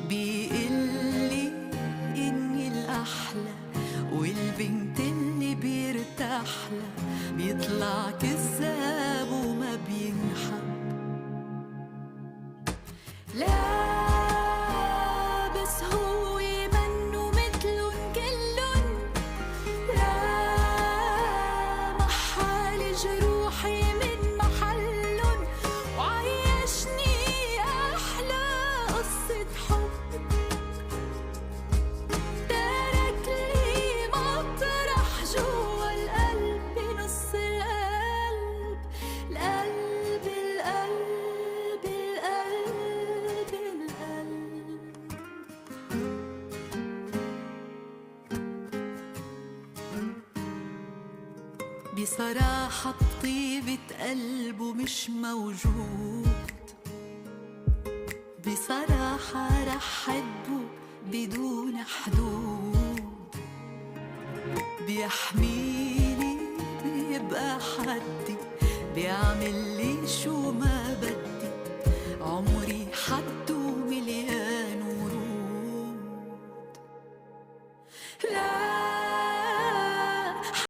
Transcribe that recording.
بيقلي إني الأحلى والبنت اللي بيرتاحلها بيطلع كذاب وما بينحب. لا بس هو منه متلن كلن، لا محال جروحي من محلن، وعيشني أحلى قصة حب. ترك لي مطرح جوا القلب بنص القلب، القلب القلب القلب القلب. بصراحة بطيبة قلبه مش موجود، بصراحة رح حبه بدون حدود. بيحميني بيبقى حدي، بيعمل لي شو ما بدي، عمري حتى